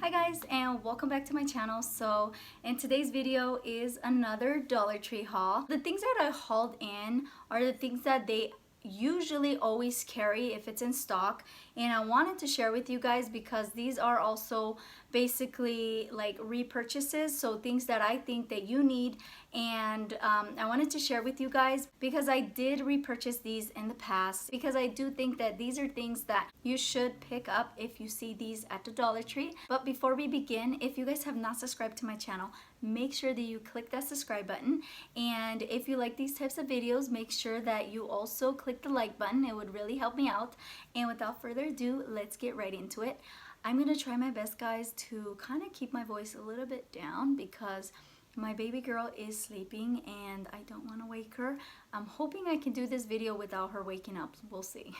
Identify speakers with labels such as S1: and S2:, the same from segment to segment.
S1: Hi guys, and welcome back to my channel. So in today's video is another Dollar Tree haul. The things that I hauled in are the things that they usually always carry if it's in stock, and I wanted to share with you guys because these are also basically like repurchases, so things that I think that you need, and I wanted to share with you guys because I did repurchase these in the past, because I do think that these are things that you should pick up if you see these at the Dollar Tree. But before we begin, if you guys have not subscribed to my channel, make sure that you click that subscribe button, and if you like these types of videos, make sure that you also click the like button. It would really help me out. And without further ado, let's get right into it. I'm gonna try my best, guys, to kind of keep my voice a little bit down because my baby girl is sleeping and I don't want to wake her. I'm hoping I can do this video without her waking up. We'll see.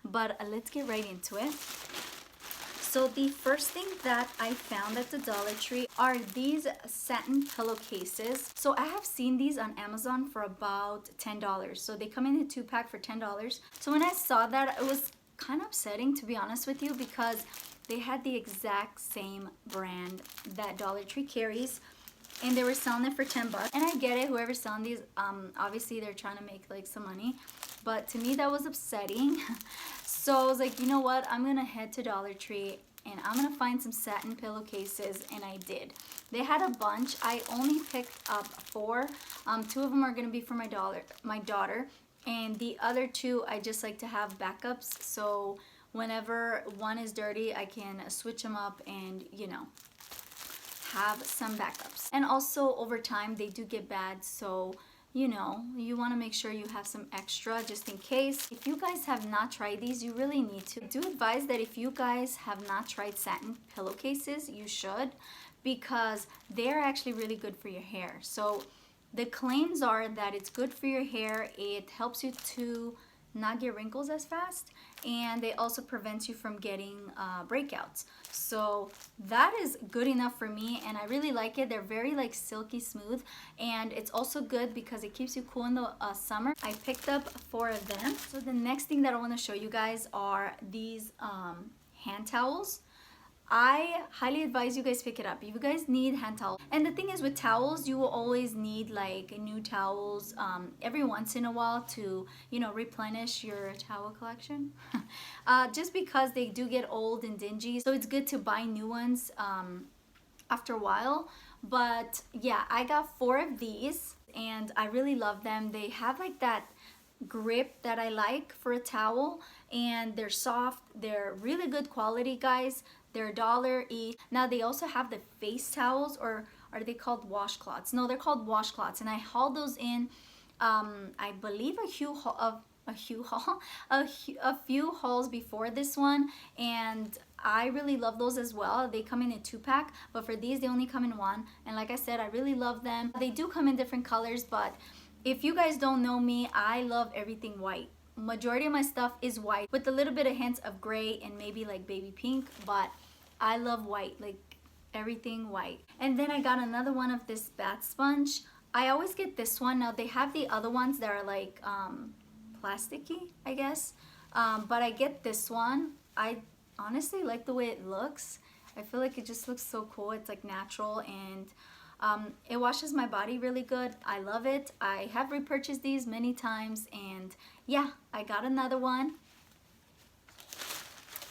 S1: But let's get right into it. So the first thing that I found at the Dollar Tree are these satin pillowcases. So I have seen these on Amazon for about $10. So they come in a 2-pack for $10. So when I saw that, it was kind of upsetting, to be honest with you, because they had the exact same brand that Dollar Tree carries, and they were selling it for 10 bucks. And I get it, whoever's selling these, obviously they're trying to make like some money, but to me that was upsetting. So I was like, you know what, I'm gonna head to Dollar Tree and I'm gonna find some satin pillowcases, and I did. They had a bunch. I only picked up 4. 2 of them are gonna be for my daughter, and the other 2 I just like to have backups, so whenever one is dirty I can switch them up and, you know, have some backups. And also over time they do get bad, so you know, you want to make sure you have some extra just in case. If you guys have not tried these, you really need to. I do advise that if you guys have not tried satin pillowcases, you should, because they're actually really good for your hair. So the claims are that it's good for your hair, it helps you to not get wrinkles as fast, and they also prevent you from getting breakouts. So that is good enough for me, and I really like it. They're very like silky smooth, and it's also good because it keeps you cool in the summer. I picked up 4 of them. So the next thing that I want to show you guys are these hand towels. I highly advise you guys pick it up if you guys need hand towels. And the thing is, with towels, you will always need like new towels every once in a while to, you know, replenish your towel collection. Just because they do get old and dingy, so it's good to buy new ones after a while. But yeah, I got 4 of these and I really love them. They have like that grip that I like for a towel, and they're soft. They're really good quality, guys. They're $1 each. Now they also have the face towels, or are they called washcloths? No, they're called washcloths, and I hauled those in I believe a few hauls before this one, and I really love those as well. They come in a 2-pack, but for these they only come in 1, and like I said, I really love them. They do come in different colors, but if you guys don't know me, I love everything white. Majority of my stuff is white with a little bit of hints of gray and maybe like baby pink, but I love white, like everything white. And then I got another one of this bath sponge. I always get this one. Now they have the other ones that are like plasticky, I guess, but I get this one. I honestly like the way it looks. I feel like it just looks so cool. It's like natural, and it washes my body really good. I love it. I have repurchased these many times, and yeah, I got another one.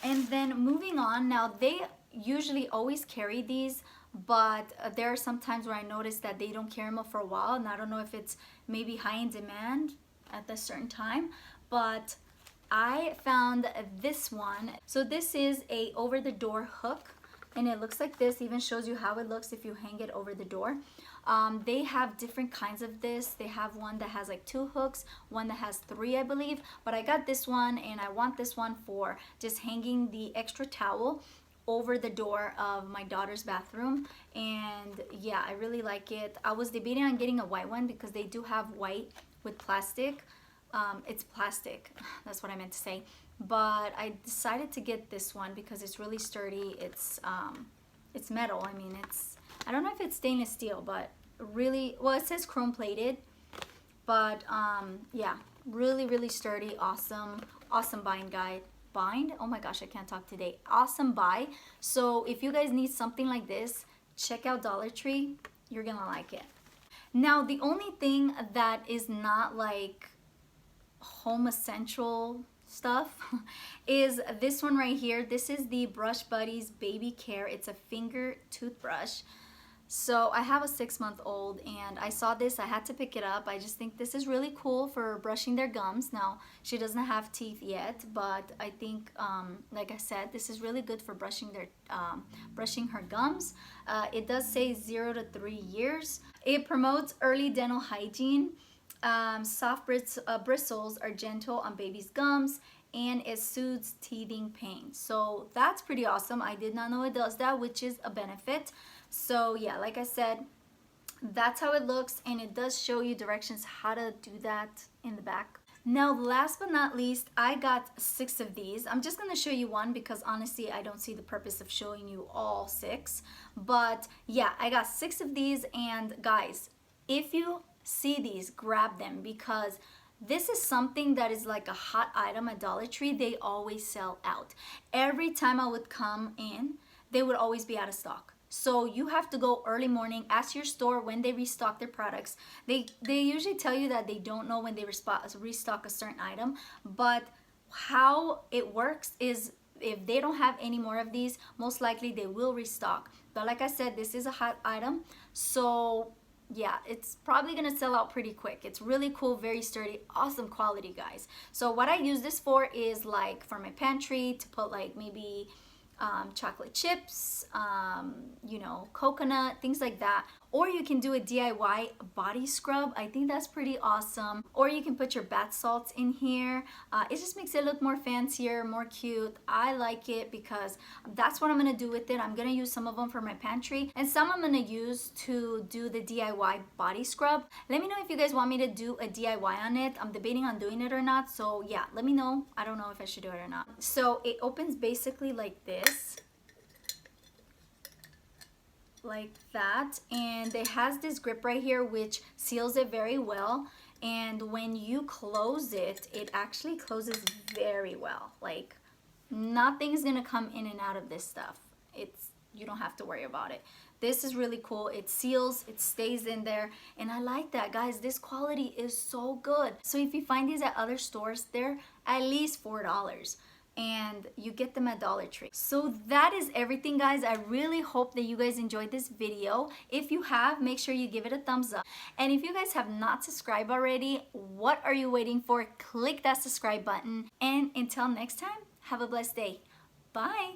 S1: And then moving on, now they usually always carry these, but there are some times where I notice that they don't carry them for a while, and I don't know if it's maybe high in demand at a certain time, but I found this one. So this is a over the door hook, and it looks like this. Even shows you how it looks if you hang it over the door. They have different kinds of this. They have one that has like 2 hooks, one that has 3, I believe, but I got this one, and I want this one for just hanging the extra towel over the door of my daughter's bathroom. And yeah, I really like it. I was debating on getting a white one because they do have white with plastic. It's plastic, that's what I meant to say, but I decided to get this one because it's really sturdy. It's metal. I mean, I don't know if it's stainless steel, but really, well, it says chrome plated, but yeah, really sturdy. Awesome buying guide. bind. Oh my gosh, I can't talk today. Awesome buy. So if you guys need something like this, check out Dollar Tree. You're gonna like it. Now, the only thing that is not like home essential stuff is this one right here. This is the Brush Buddies Baby Care. It's a finger toothbrush. So I have a 6-month-old and I saw this, I had to pick it up. I just think this is really cool for brushing their gums. Now, she doesn't have teeth yet, but I think, like I said, this is really good for brushing her gums. It does say 0 to 3 years. It promotes early dental hygiene. Soft bristles are gentle on baby's gums, and it soothes teething pain. So that's pretty awesome. I did not know it does that, which is a benefit. So yeah, like I said, that's how it looks, and it does show you directions how to do that in the back. Now, last but not least, I got 6 of these. I'm just gonna show you one because honestly, I don't see the purpose of showing you all 6. But yeah, I got 6 of these, and guys, if you see these, grab them, because this is something that is like a hot item at Dollar Tree. They always sell out. Every time I would come in, they would always be out of stock. So you have to go early morning, ask your store when they restock their products. They usually tell you that they don't know when they restock a certain item, but how it works is if they don't have any more of these, most likely they will restock. But like I said, this is a hot item, so yeah, it's probably gonna sell out pretty quick. It's really cool, very sturdy, awesome quality, guys. So what I use this for is like for my pantry, to put like maybe chocolate chips, you know, coconut, things like that. Or you can do a DIY body scrub. I think that's pretty awesome. Or you can put your bath salts in here. It just makes it look more fancier, more cute. I like it because that's what I'm gonna do with it. I'm gonna use some of them for my pantry, and some I'm gonna use to do the DIY body scrub. Let me know if you guys want me to do a DIY on it. I'm debating on doing it or not. So yeah, let me know. I don't know if I should do it or not. So it opens basically like this. Like that, and it has this grip right here which seals it very well, and when you close it, it actually closes very well. Like nothing's gonna come in and out of this stuff. You don't have to worry about it. This is really cool. It seals, it stays in there, and I like that, guys. This quality is so good. So if you find these at other stores, they're at least $4. And you get them at Dollar Tree. So that is everything, guys. I really hope that you guys enjoyed this video. If you have, make sure you give it a thumbs up. And if you guys have not subscribed already, what are you waiting for? Click that subscribe button. And until next time, have a blessed day. Bye.